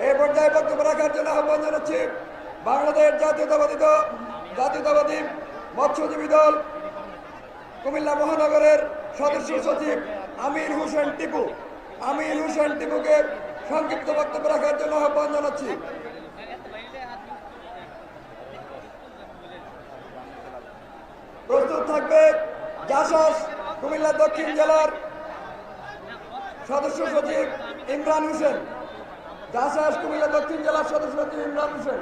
এই পর্যায়ে বক্তব্য রাখার জন্য আহ্বান জানাচ্ছি বাংলাদেশ জাতীয়তাবাদী মৎস্যজীবী দল কুমিল্লা মহানগরের সদস্য সচিব আমির হোসেন টিপুকে সংক্ষিপ্ত বক্তব্য রাখার জন্য আহ্বান জানাচ্ছি। প্রস্তুত থাকবে জাসাস কুমিল্লা দক্ষিণ জেলার সদস্য সচিব ইমরান হোসেন। জাসাস কুমিল্লা দক্ষিণ জেলার সদস্য সচিব ইমরান হোসেন।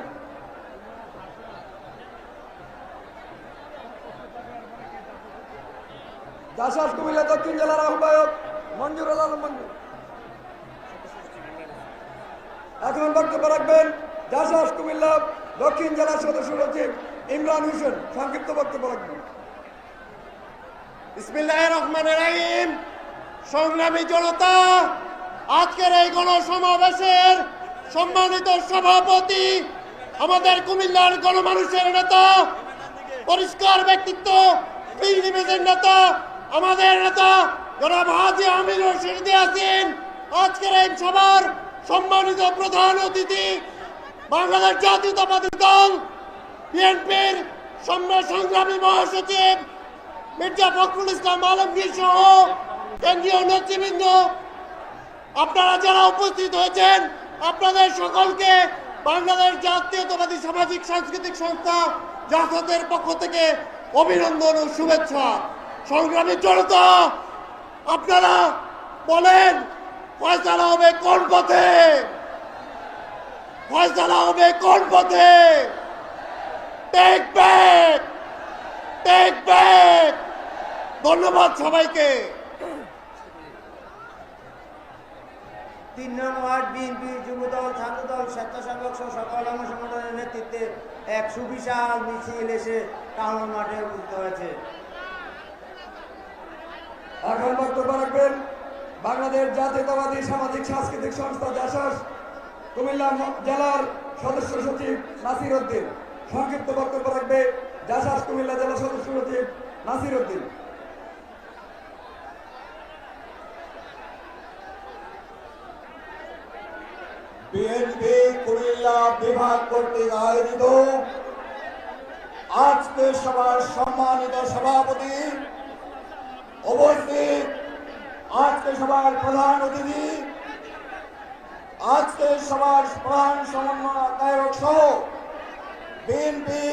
জাসাস কুমিল্লা দক্ষিণ জেলার আহ্বায়ক মঞ্জুরুল আলম মঞ্জুর। এখন বক্তব্য রাখবেন জাসাস কুমিল্লা দক্ষিণ জেলার সদস্য সচিব ইমরান হোসেন। সংক্ষিপ্ত বক্তব্য রাখবেন। বিসমিল্লাহির রহমানির রহিম। সংগ্রামী জনতা, আজকের এই গণসমাবেশের সম্মানিত সভাপতি, আমাদের কুমিল্লার গণমানুষের নেতা, পরিষ্কার ব্যক্তিত্ব, বিএনপির নেতা, আমাদের নেতা জনাব হাজী আমির রশিদ ইয়াসিন, আজকের এই সভার সম্মানিত প্রধান অতিথি, বাংলাদেশ জাতীয়তাবাদী দল বিএনপির সংগ্রামী মহাসচিব মির্জা ফখরুল ইসলাম আলমগীর সহ কেন্দ্রীয় নেতৃবৃন্দ, আপনারা যারা উপস্থিত হয়েছেন, আপনাদের সকলকে বাংলাদেশ জাতীয়তাবাদী সামাজিক সাংস্কৃতিক সংস্থা জাসাসের পক্ষ থেকে অভিনন্দন ও শুভেচ্ছা। সংগ্রামী জনতা, আপনারা বলেন ফয়সালা হবে কোন পথে? ফয়সালা হবে কোন পথে? Take back, take back. ধন্যবাদ সবাইকে। ৩ নং ওয়ার্ড বিএনপি, যুবদল, ছাত্রদল, স্বেচ্ছাসেবক সহ সকল অঙ্গ সংগঠনের নেতৃত্বে এক সুবিশাল মিছিল এসে টাউন মাঠে উপস্থিত হয়েছে। এখন বক্তব্য রাখবেন বাংলাদেশ জাতীয়তাবাদী সামাজিক সাংস্কৃতিক সংস্থা জাসাস কুমিল্লা জেলার সদস্য সচিব নাসির উদ্দিন। সংক্ষিপ্ত বক্তব্য রাখবে জাসাস কুমিল্লা জেলা সদস্য সচিব নাসির উদ্দিন। বিএনপি কুমিল্লা বিভাগ কর্তৃক আয়োজিত আজকে সভার সম্মানিত সভাপতি, উপস্থিত আজকে সভার প্রধান অতিথি, আজকে সভার প্রধান সমন্বয়ক সহ বিএনপি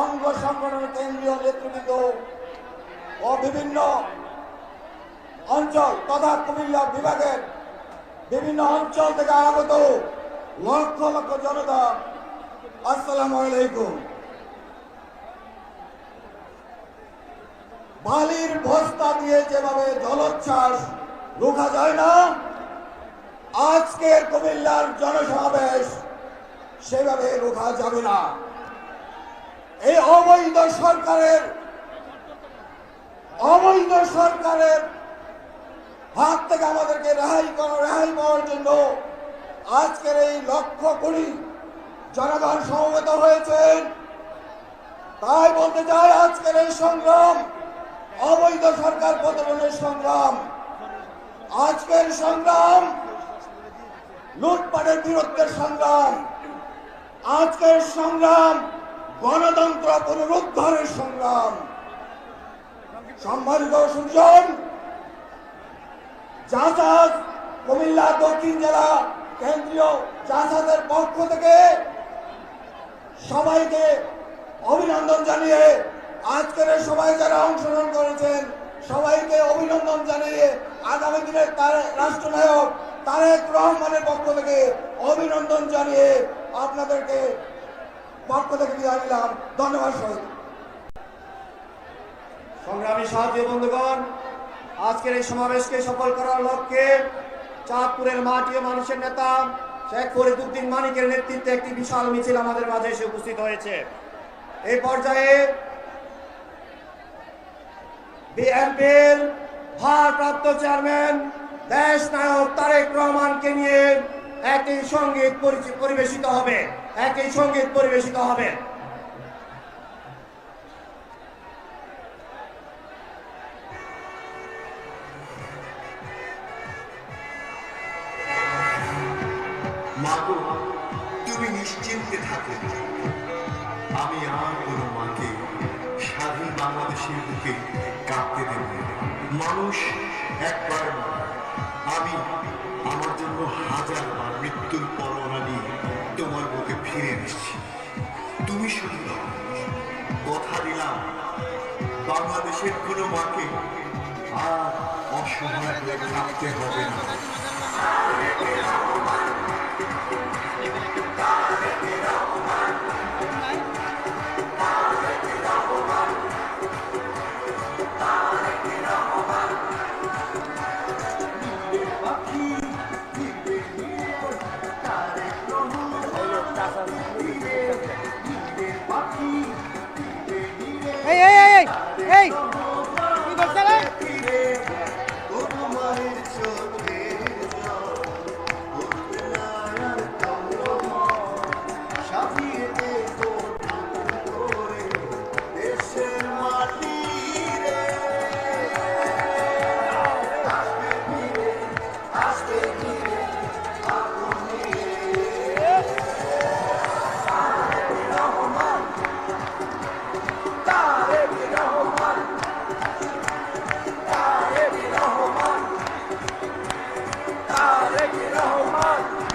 অঙ্গ সংগঠনের কেন্দ্রীয় নেতৃবৃন্দ ও বিভিন্ন অঞ্চল তথা কুমিল্লা বিভাগের বিভিন্ন অঞ্চল থেকে আগত লক্ষ লক্ষ জনতা, আসসালামু আলাইকুম। বালির বস্তা দিয়ে যেভাবে জলোচ্ছ্বাস রোখা যায় না, আজকের কুমিল্লার জনসমাবেশ সেভাবে রোখা যাবে না। এই অবৈধ সরকারের হাত থেকে আমাদেরকে রেহাই পাওয়ার জন্য আজকের এই লক্ষ কোটি জনগণ সমবেত হয়েছেন। তাই বলতে চাই, আজকের এই সংগ্রাম অবৈধ সরকার পতনের সংগ্রাম, আজকের সংগ্রাম লুটপাটের বিরুদ্ধে সংগ্রাম, আজকের সংগ্রাম গণতন্ত্র পুনরুদ্ধারের সংগ্রাম। সম্মানিত সুজন, জাসাস কুমিল্লা দক্ষিণ জেলা কেন্দ্রীয় জাসাসের পক্ষ থেকে সবাইকে অভিনন্দন জানিয়ে, আজকের সবাই যারা অংশগ্রহণ করেছেন সবাইকে অভিনন্দন জানিয়ে আগামী দিনের রাষ্ট্রনায়ক তারেক রহমানের পক্ষ থেকে অভিনন্দন জানিয়ে আপনাদেরকে পক্ষ থেকে বিদায় নিলাম। ধন্যবাদ সবাই। সংগ্রামী সাথী বন্ধুগণ, আজকের এই সমাবেশকে সফল করার লক্ষ্যে চাঁদপুরের মাটি ও মানুষের নেতা শেখ ফরিদউদ্দিন মানিকের নেতৃত্বে একটি বিশাল মিছিল আমাদের মাঝে এসে উপস্থিত হয়েছে। এই পর্যায়ে বিএনপির ভারপ্রাপ্ত চেয়ারম্যান দেশ নায়ক তারেক রহমানকে নিয়ে একটি সঙ্গীত পরিবেশিত হবে। মাগো তুমি নিশ্চিন্তে থাকো, আমি আর কোনো মাকে স্বাধীন বাংলাদেশের বুকে কাঁপতে দেব না। মানুষ একবার নয়, আমি আমার জন্য হাজারবার মৃত্যুর পরোয়ানা নিয়ে তোমার বুকে ফিরে এসেছি। তুমি শুধু দাও, কথা দিলাম বাংলাদেশের কোনো মাকে আর অসহায় হয়ে থাকতে হবে না। এই এই এই এই কি করছে রে?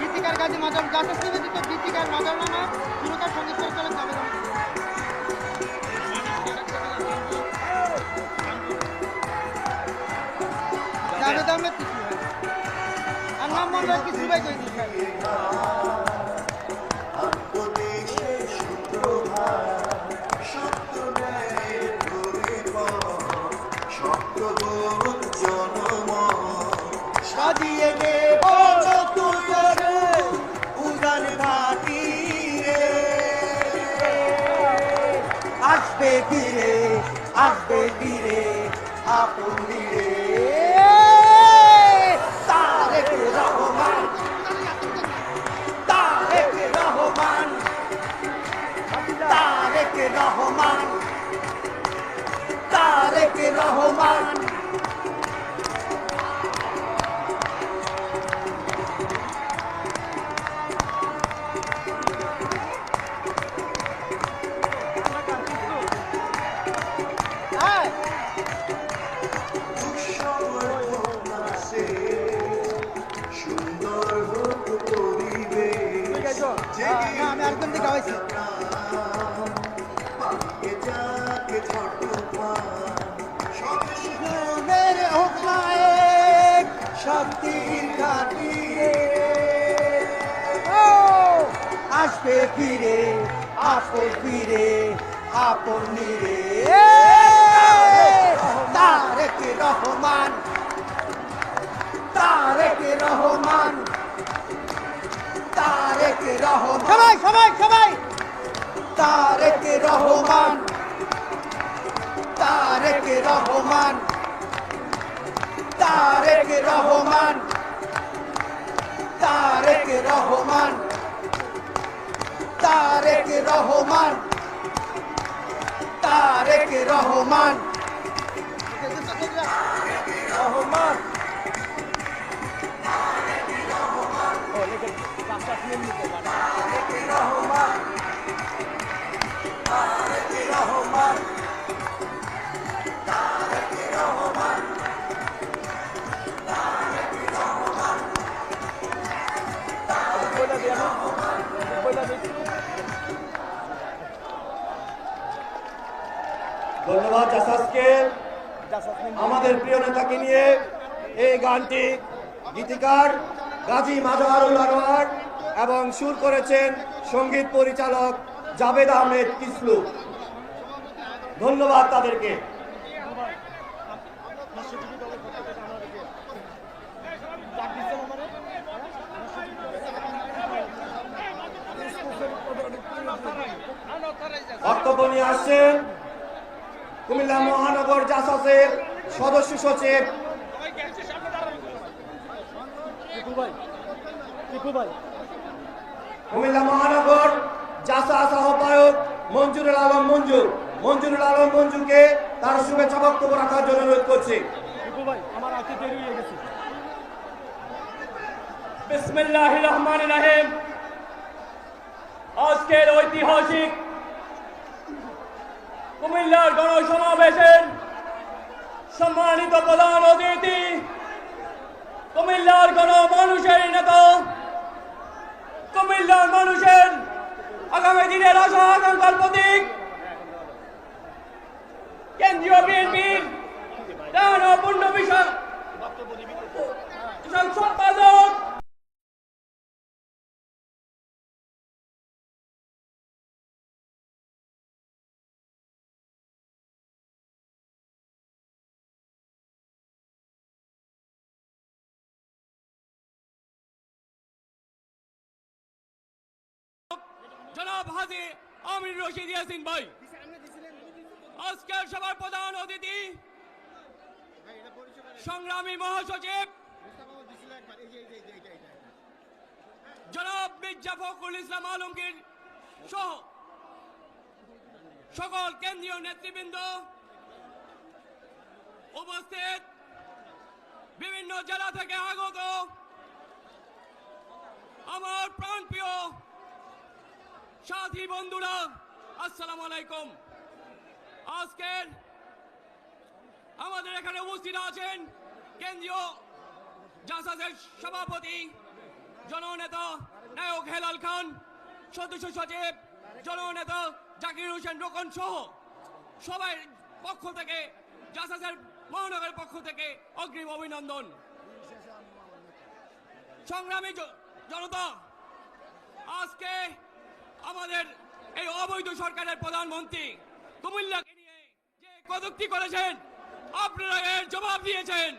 গীতিকার গাজী মাজার জাতীয় নিবেদিত গীতিকার মাজার নামা সুরকার সঙ্গীত পরিচালক জাভেদ আহমেদ কিছু আর নাম মনে হয় কিছু ভাই কই দিচ্ছে সাজিয়ে দেব নতুন করে উড়ান ঘাটি রে, আসবে ফিরে আপন রে। তারেক রহমান, তারেক রহমান, তারেক রহমান, তারেক রহমান। আমি একদম দিকে হয়েছি শক্তির ঘাটি আসবে ফিরে আপন রে। তারেক রহমান, তারেক রহমান, তারেক রহমান, সবাই সবাই সবাই তারেক রহমান, তারেক রহমান, তারেক রহমান, তারেক রহমান, তারেক রহমান, তারেক রহমান, রহমান। ধন্যবাদ জাসাসকে, আমাদের প্রিয় নেতাকে নিয়ে এই গানটি গীতিকার গাজী মাজহারুল আনোয়ার এবং সুর করেছেন সঙ্গীত পরিচালক জাভেদ আহমেদ কিসলু। ধন্যবাদ তাদেরকে। বক্তব্য নিয়ে আসছেন কুমিল্লা মহানগর জাসাসের সদস্য সচিব কুমিল্লা মহানগর জাসাস আহ্বায়ক মঞ্জুরুল আলম মঞ্জুকে তার শুভেচ্ছা বক্তব্য রাখার জন্য অনুরোধ করছি। বিসমিল্লাহির রহমানির রহিম। আজকের ঐতিহাসিক কুমিল্লার গণসমাবেশের সম্মানিত প্রধান অতিথি, কুমিল্লার গণমানুষের নেতা, কুমিল্লার মানুষের আগামী দিনের আশা আকাঙ্ক্ষার প্রতীক, কেন্দ্রীয় বিএনপির পূর্ণ বিষয় সম্পাদক জনাব হাজী আমির রশিদ ইয়াসিন ভাই, আজকের সভার প্রধান অতিথি সংগ্রামী মহাসচিব জনাব মির্জা ফখরুল ইসলাম আলমগীর সহ সকল কেন্দ্রীয় নেতৃবৃন্দ, উপস্থিত বিভিন্ন জেলা থেকে আগত আমার প্রাণপ্রিয় সাথী বন্ধুরা, আসসালামু আলাইকুম। আজকের আমাদের এখানে উপস্থিত আছেন কেন্দ্রীয় জাসাসের সভাপতি জননেতা নায়ক হেলাল খান, সদস্য সচিব জননেতা জাকির হোসেন রোকন সহ সবাই পক্ষ থেকে, জাসাসের মহানগরের পক্ষ থেকে অগ্রিম অভিনন্দন। সংগ্রামী জনতা, আজকে আমাদের এই অবৈধ সরকারের প্রধানমন্ত্রী কুমিল্লাকে নিয়ে যে কটূক্তি করেছেন, আপনারা এর জবাব দিয়েছেন।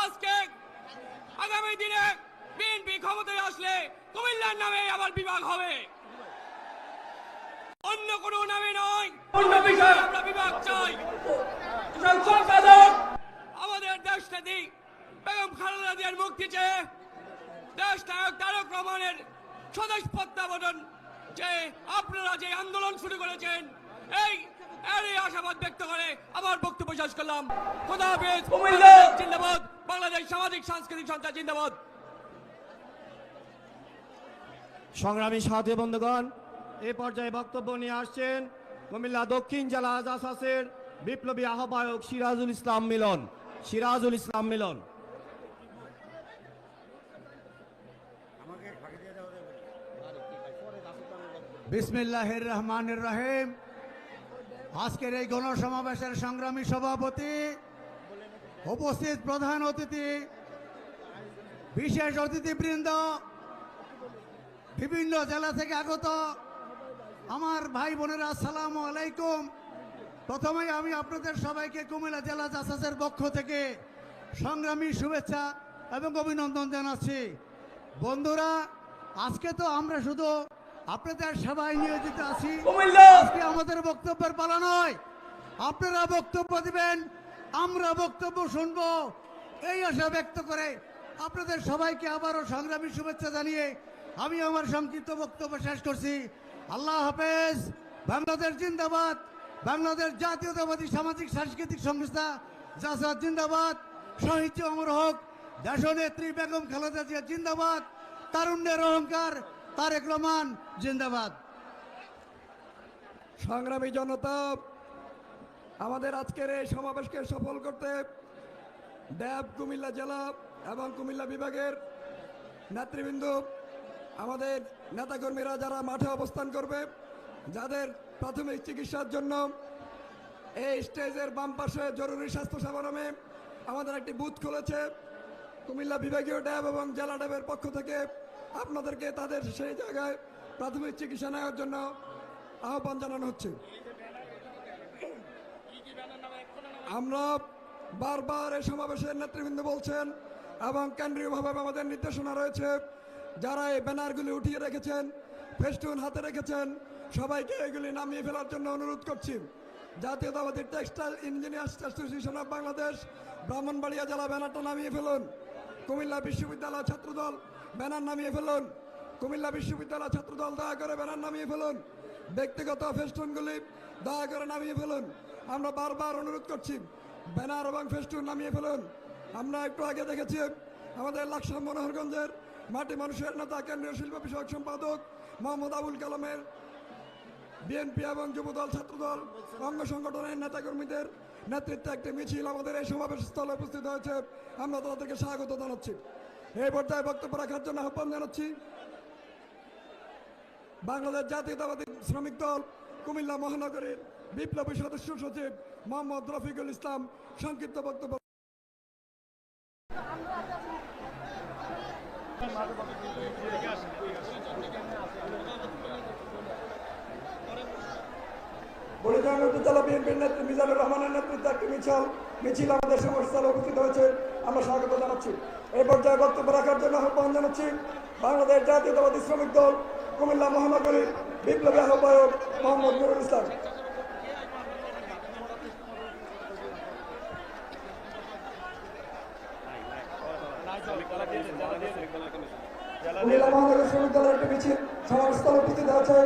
আজকে আগামী দিনে বিএনপি ক্ষমতায় আসলে কুমিল্লার নামে আবার বিভাগ হবে, অন্য কোনো নামে নয়। অন্য বিষয়ে আমরা বিভাগ চাই। আমাদের দেশ নেত্রী বেগম খালেদা জিয়ার মুক্তি চেয়ে দেশ নায়ক তারেক রহমানের স্বদেশ প্রত্যাবর্তন যে আপনারা যে আন্দোলন শুরু করেছেন, এই আশাবাদ ব্যক্ত করে আমার বক্তব্য শেষ করলাম। খোদা হাফেজ। জিন্দাবাদ। বাংলাদেশ সামাজিক সাংস্কৃতিক সন্ত্রাস জিন্দাবাদ। সংগ্রামী সাথী বন্ধুগণ, এই পর্যায়ে বক্তব্য নিয়ে আসছেন কুমিল্লা দক্ষিণ জেলা জাসাসের বিপ্লবী আহ্বায়ক সিরাজুল ইসলাম মিলন। বিসমিল্লাহির রহমানির রহিম। আজকের এই গণসমাবেশের সংগ্রামী সভাপতি, উপস্থিত প্রধান অতিথি, বিশেষ অতিথিবৃন্দ, বিভিন্ন জেলা থেকে আগত আমার ভাই বোনেরা, আসসালামু আলাইকুম। প্রথমেই আমি আপনাদের সবাইকে কুমিল্লা জেলা জাসাসের পক্ষ থেকে সংগ্রামী শুভেচ্ছা এবং অভিনন্দন জানাচ্ছি। বন্ধুরা, আজকে তো আমরা শুধু আপনাদের সবাই নিয়োজিত আছি, আজকে আমাদের বক্তব্যের পালা নয়। আপনারা বক্তব্য দিবেন, আমরা বক্তব্য শুনবো, এই আশা ব্যক্ত করে আপনাদের সবাইকে আবারও সংগ্রামী শুভেচ্ছা জানিয়ে আমি আমার সংক্ষিপ্ত বক্তব্য শেষ করছি। আল্লাহ হাফেজ। বাংলাদেশ জিন্দাবাদ। বাংলাদেশ জাতীয়তাবাদী সামাজিক সাংস্কৃতিক সংস্থা জাসাস জিন্দাবাদ। শহীদ অমর হোক দেশনেত্রী বেগম খালেদা জিয়া জিন্দাবাদ। তারুণ্যের অহংকার তারেক রহমান জিন্দাবাদ। সংগ্রামী জনতা, আমাদের আজকের এই সমাবেশকে সফল করতে ড্যাব কুমিল্লা জেলা এবং কুমিল্লা বিভাগের নেতৃবৃন্দ, আমাদের নেতাকর্মীরা যারা মাঠে অবস্থান করবে, যাদের প্রাথমিক চিকিৎসার জন্য এই স্টেজের বাম পাশে জরুরি স্বাস্থ্য সেবা নামে আমাদের একটি বুথ খুলেছে। কুমিল্লা বিভাগীয় ড্যাব এবং জেলা ড্যাবের পক্ষ থেকে আপনাদেরকে তাদের সেই জায়গায় প্রাথমিক চিকিৎসা নেওয়ার জন্য আহ্বান জানানো হচ্ছে। আমরা বারবার এই সমাবেশের নেতৃবৃন্দ বলছেন এবং কেন্দ্রীয়ভাবে আমাদের নির্দেশনা রয়েছে, যারা এই ব্যানারগুলি উঠিয়ে রেখেছেন, ফেস্টুন হাতে রেখেছেন, সবাইকে এগুলি নামিয়ে ফেলার জন্য অনুরোধ করছি। জাতীয়তাবাদী textile engineers association of Bangladesh Brahmanbaria জেলা ব্যানারটা নামিয়ে ফেলুন। কুমিল্লা বিশ্ববিদ্যালয় ছাত্রদল ব্যানার নামিয়ে ফেলুন। কুমিল্লা বিশ্ববিদ্যালয় ছাত্রদল দয়া করে ব্যানার নামিয়ে ফেলুন। ব্যক্তিগত ফেস্টুনগুলি দয়া করে নামিয়ে ফেলুন। আমরা বারবার অনুরোধ করছি, ব্যানার এবং ফেস্টুন নামিয়ে ফেলুন। আমরা একটু আগে দেখেছি আমাদের লাকসাম মনোহরগঞ্জের মাটি মানুষের নেতা কেন্দ্রীয় শিল্প বিষয়ক সম্পাদক মোহাম্মদ আবুল কালামের বিএনপি এবং যুবদল ছাত্রদল অঙ্গ সংগঠনের নেতাকর্মীদের নেতৃত্বে একটি মিছিল আমাদের এই সমাবেশ স্থলে উপস্থিত হয়েছে। আমরা তাদেরকে স্বাগত জানাচ্ছি। এই পর্যায়ে বক্তব্য রাখার জন্য আহ্বান জানাচ্ছি বাংলাদেশ জাতীয়তাবাদী শ্রমিক দল কুমিল্লা মহানগরীর বিপ্লবী সদস্য সচিব মোহাম্মদ রফিকুল ইসলাম সংক্ষিপ্ত বক্তব্য। বরিশাল উপজেলা বিএনপির নেত্রী মিজানুর রহমানের নেতৃত্বে একটি মিছিল আমাদের সমাবেশস্থলে উপস্থিত হয়েছে। আমরা স্বাগত জানাচ্ছি। এই পর্যায়ে বক্তব্য রাখার জন্য আহ্বান জানাচ্ছি বাংলাদেশ জাতীয়তাবাদী শ্রমিক দল কুমিল্লা মহানগরীর বিপ্লবী আহ্বায়ক মোহাম্মদ নুরুল ইসলাম। কুমিল্লা মহানগর শ্রমিক দলের একটি মিছিল সমাবেশস্থলে উপস্থিত হয়েছে।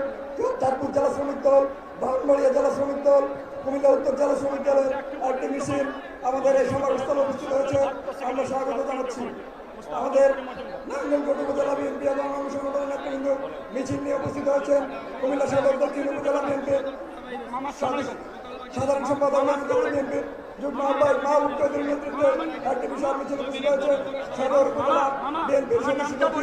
চাঁদপুর জেলা শ্রমিক দল, ব্রাহ্মণবাড়িয়া জেলা শ্রমিক দল, কুমিল্লা উত্তর জেলা শ্রমিক দলের একটি মিছিল আমাদের এই সমাবেশস্থলে উপস্থিত হয়েছে। আমরা স্বাগত জানাচ্ছি। আমাদের নারায়ণগঞ্জ উপজেলা বিএনপি এবং অঙ্গ সংগঠনের নেতৃবৃন্দ মিছিল নিয়ে উপস্থিত হয়েছেন। কুমিল্লা সদর দক্ষিণ উপজেলা বিএনপির সাধারণ সম্পাদক বিএনপির যুগ্ম আহ্বায়ক মাহবুব চৌধুরীর নেতৃত্বে একটি বিশাল মিছিল উপস্থিত হয়েছে। সদর উপজেলা বিএনপির সদস্য সচিব,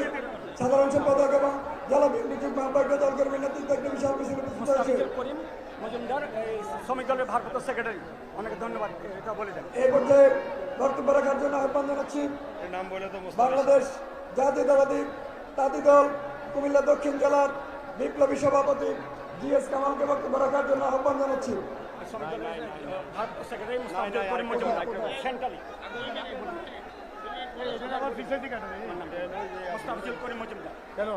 সাধারণ সম্পাদক এবং জেলা বিএনপি যুগ্ম আহ্বায়ক দল কর্মীর নেতৃত্বে একটি বিশাল মিছিল উপস্থিত হয়েছে। মজুমদার শ্রমিক দলের ভারপ্রাপ্ত সেক্রেটারি, অনেক ধন্যবাদ। এটা বলে দেন। এই পর্যায়ে বক্তব্য রাখার জন্য আহ্বান জানাচ্ছি বাংলাদেশ জাতীয়তাবাদী তাঁতি দল কুমিল্লা দক্ষিণ জেলার বিপ্লবী সভাপতি জিএস কামালকে বক্তব্য রাখার জন্য আহ্বান জানাচ্ছি। ভারপ্রাপ্ত সেক্রেটারি মুস্তাফিজুর করিম মজুমদার সেন্ট্রালি মুস্তাফিজুর করিম মজুমদার কেন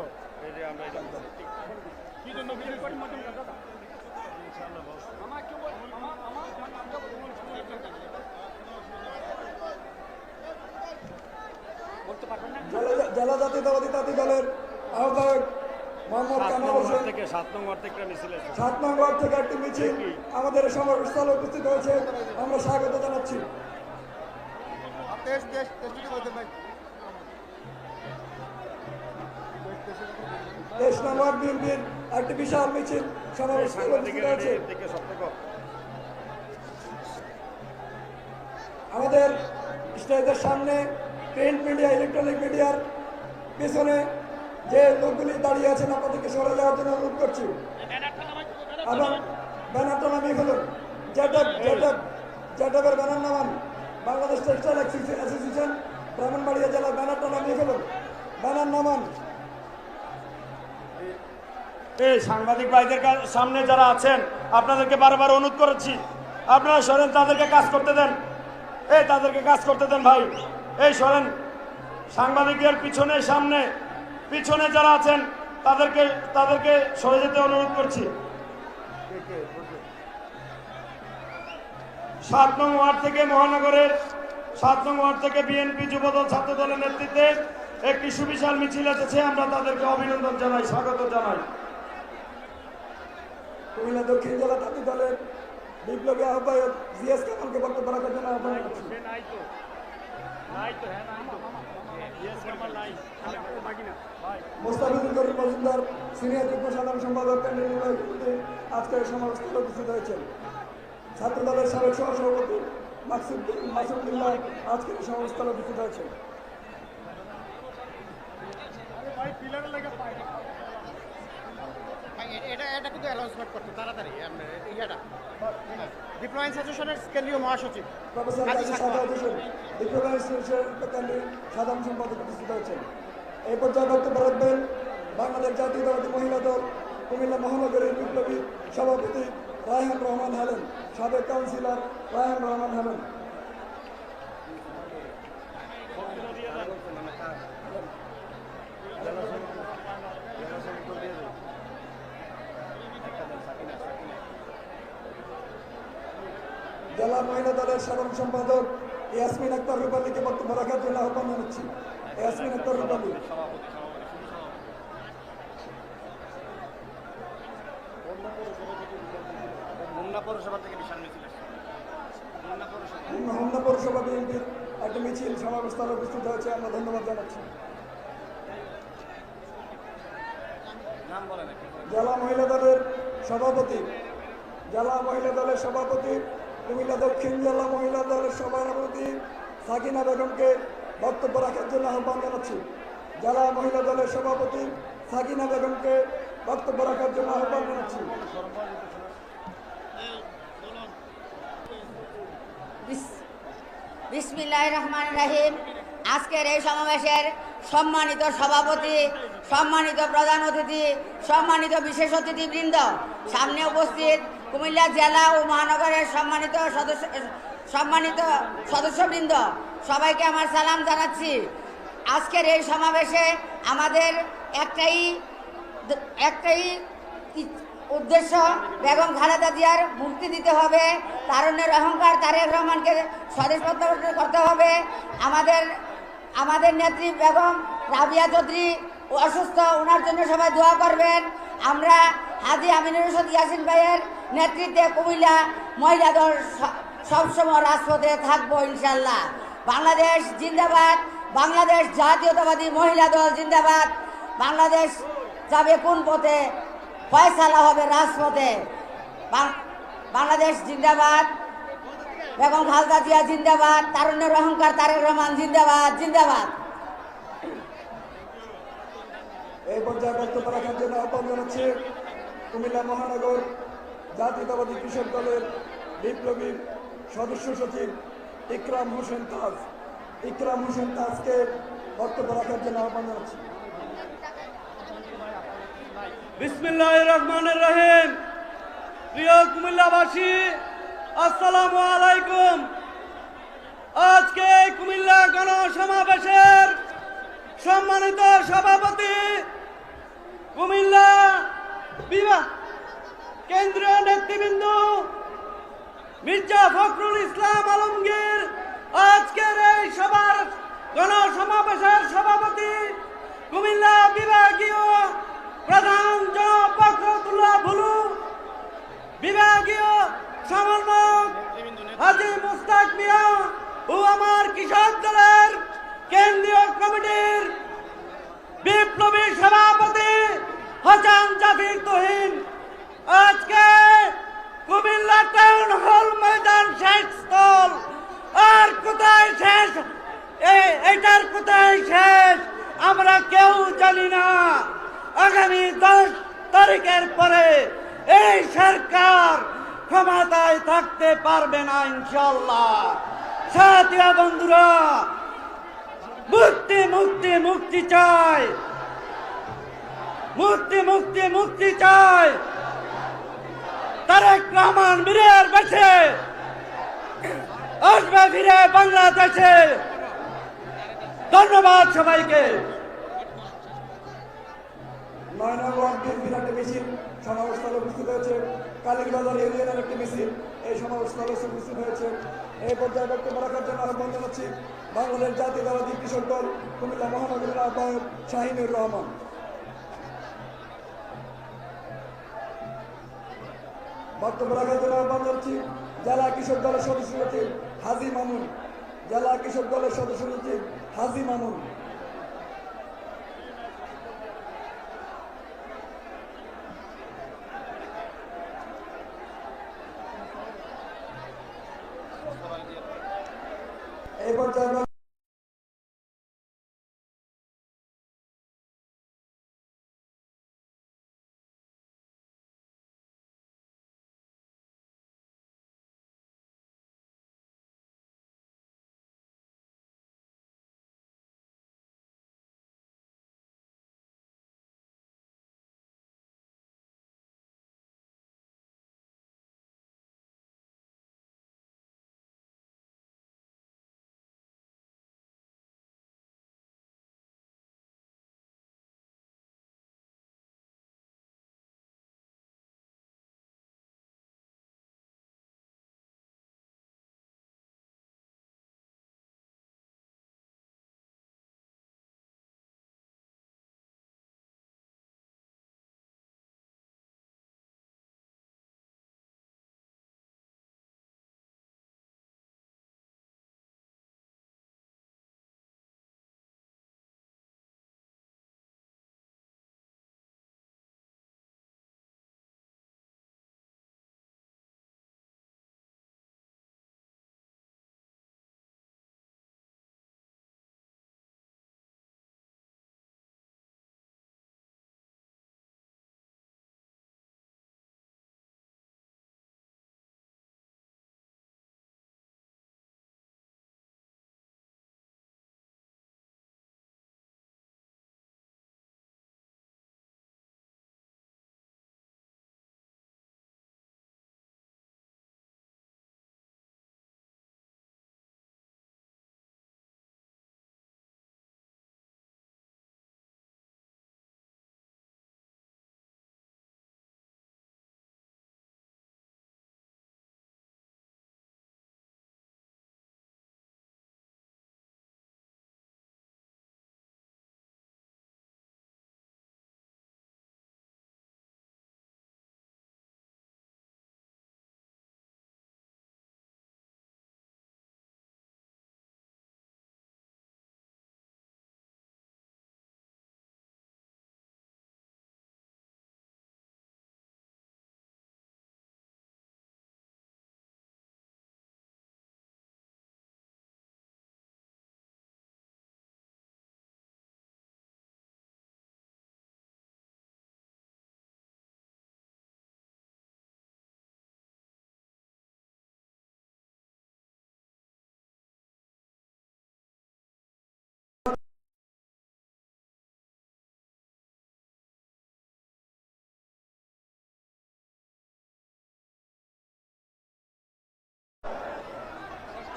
কি জন্য করিম মজুমদার দাদা জেলা জাতীয়তাবাদী তাঁতি দলের আহ্বায়ক মোহাম্মদ কামাল হোসেন 7 নং ওয়ার্ড থেকে একটি মিছিল আমাদের সমাবেশস্থলে উপস্থিত হয়েছে। আমরা স্বাগত জানাচ্ছি। 23 নং ওয়ার্ড বিএনপির একটি বিশাল মিছিল সমাবেশস্থলে উপস্থিত হয়েছে। আমাদের স্টেজের সামনে প্রিন্ট মিডিয়া, ইলেকট্রনিক মিডিয়ার পিছনে যে লোকগুলি দাঁড়িয়ে আছেন আপনাদেরকে সরে যাওয়ার জন্য অনুরোধ করছি এবং ব্যানারটা নামিয়ে ফেলুন। জেটএফের ব্যানার নামান। বাংলাদেশ টেক্সটাইল অ্যাসোসিয়েশন ব্রাহ্মণবাড়িয়া জেলার ব্যানারটা নামিয়ে ফেলুন। ব্যানার নামান। এই সাংবাদিক ভাইদের সামনে যারা আছেন আপনাদেরকে বারবার অনুরোধ করেছি, আপনারা সরেন, তাদেরকে কাজ করতে দেন। তাদেরকে কাজ করতে দেন ভাই। এই সরেন, সাংবাদিকের পিছনে সামনে পিছনে যারা আছেন তাদেরকে সরে যেতে অনুরোধ করছি। 7 নং ওয়ার্ড থেকে মহানগরের 7 নং ওয়ার্ড থেকে বিএনপি যুবদল ছাত্র দলের নেতৃত্বে একটি সুবিশাল মিছিল এসেছে। আমরা তাদেরকে অভিনন্দন জানাই, স্বাগত জানাই। কুমিল্লা দক্ষিণ জেলা তাঁতি দলের বিপ্লবী আহ্বায়ক জিএস কামালকে বক্তব্য রাখার জন্য আহ্বান করছি। মুস্তাফিজুর করিম মজুমদার সিনিয়র যুগ্ম সাধারণ সম্পাদক কেন্দ্রীয় নির্বাহী কমিটি আজকের সমাবেশস্থলে উপস্থিত হয়েছেন। ছাত্র দলের সাবেক সহসভাপতি মাসুদুল্লাহ আজকের সমাবেশস্থলে উপস্থিত হয়েছেন। এটা কিন্তু অ্যানাউন্সমেন্ট করতে তাড়াতাড়ি ডিপ্লোমেন্ট অ্যাসোসিয়েশনের কেন্দ্রীয় মহাসচিব প্রফেসর কাজী সাজাদ হোসেন ডিপ্লোমেন্ট অ্যাসোসিয়েশনের কেন্দ্রীয় সাধারণ সম্পাদক উপস্থিত হয়েছেন। এই পর্যায়ে বক্তব্য রাখবেন বাংলাদেশ জাতীয়তাবাদী মহিলা দল কুমিল্লা মহানগরীর বিপ্লবী সভাপতি রায়হান রহমান হেলেন, সাবেক কাউন্সিলর রায়হান রহমান হেলেন। জেলা মহিলা দলের সাধারণ সম্পাদক ইয়াসমিন আক্তার রূপালীকে বক্তব্য রাখার জন্য আহ্বান জানাচ্ছি। ইয়াসমিন আক্তার রূপালী। হোমনা পৌরসভা বিএনপির একটি মিছিল সমাবেশস্থলে উপস্থিত হয়েছে। আমরা ধন্যবাদ জানাচ্ছি। জেলা মহিলা দলের সভাপতি কুমিল্লা দক্ষিণ জেলা মহিলা দলের সভাপতি সাকিনা বেগমকে বক্তব্য রাখার জন্য আহ্বান জানাচ্ছি। জেলা মহিলা দলের সভাপতি সাকিনা বেগমকে বক্তব্য রাখার জন্য আহ্বান জানাচ্ছি। বিসমিল্লাহির রহমানির রহিম। আজকের এই সমাবেশের সম্মানিত সভাপতি, সম্মানিত প্রধান অতিথি, সম্মানিত বিশেষ অতিথিবৃন্দ, সামনে উপস্থিত কুমিল্লা জেলা ও মহানগরের সম্মানিত সদস্যবৃন্দ, সবাইকে আমার সালাম জানাচ্ছি। আজকের এই সমাবেশে আমাদের একটাই উদ্দেশ্য, বেগম খালেদা জিয়ার মুক্তি দিতে হবে। তারুণ্যের অহংকার তারেক রহমানকে স্বদেশ প্রত্যাবর্তন করতে হবে। আমাদের নেত্রী বেগম রাবিয়া চৌধুরী অসুস্থ, ওনার জন্য সবাই দোয়া করবেন। আমরা হাজী আমিনুর রশিদ ইয়াসিন ভাইয়ের নেতৃত্বে কুমিল্লা মহিলা দল সবসময় রাজপথে থাকবো ইনশাল্লাহ। বাংলাদেশ জিন্দাবাদ, বাংলাদেশ জাতীয়তাবাদী মহিলা দল জিন্দাবাদ। বাংলাদেশ যাবে কোন পথে, ফয়সালা হবে রাজপথে। বাংলাদেশ জিন্দাবাদ, বেগম খালেদা জিয়া জিন্দাবাদ, তারুণ্যের অহংকার তারেক রহমান জিন্দাবাদ জিন্দাবাদ। এই পর্যায়ে বক্তব্য রাখার জন্য আহ্বান জানাচ্ছি কুমিল্লা মহানগর জাতীয়তাবাদী কৃষক দলের বিপ্লবী সদস্য সচিব ইকরাম হোসেন তাজকে বক্তব্য রাখার জন্য আহ্বান জানাচ্ছি। বিসমিল্লাহির রহমানির রহিম। প্রিয় কুমিল্লাবাসী, আসসালামু আলাইকুম। আজকে কুমিল্লা গণসমাবেশের সম্মানিত সভাপতি, কুমিল্লা বিভাগ কেন্দ্রীয় নেতৃবৃন্দ মির্জা ফখরুল ইসলাম আলমগীর, আজকের এই সভার গণসমাবেশের সভাপতি, কুমিল্লা বিভাগীয় প্রধান জনাব ফখরুল্লাহ ভুলু, বিভাগীয় সমন্বয়ক হাজী মুস্তাক মিয়া ও আমার কৃষক দলের কেন্দ্রীয় কমিটির বিপ্লবী সভাপতি হাসান জাফির তুহিন, আজকে কুমিল্লা টাউন হল ময়দান শেষ স্থল। আর কোথায় শেষ, এটার কোথায় শেষ আমরা কেউ জানি না। আগামী 10 তারিখের পরে এই সরকার ক্ষমতায় থাকতে পারবে না ইনশাল্লাহ। সাথীরা বন্ধুরা, মুক্তি মুক্তি মুক্তি চাই, মুক্তি মুক্তি মুক্তি চাই। তারেক রহমান বীরের বেশে আসবে ফিরে বাংলাদেশে। ধন্যবাদ সবাইকে। একটি মিছিল সমাবেশস্থলে উপস্থিত হয়েছে। কালীবাজার ইউনিয়নের একটি মিছিল এই সমাবেশস্থলে উপস্থিত হয়েছে। এই পর্যায়ে বক্তব্য রাখার জন্য আহ্বান জানাচ্ছি বাংলাদেশ জাতীয়তাবাদী কৃষক দল কুমিল্লা মহানগরের আহ্বায়ক শাহিনুর রহমান। বক্তব্য রাখার জন্য আহ্বান জানাচ্ছি জেলা কৃষক দলের সদস্য সচিব হাজী মামুন। জেলা কৃষক দলের সদস্য সচিব হাজী মামুন। এই পর্যায়ে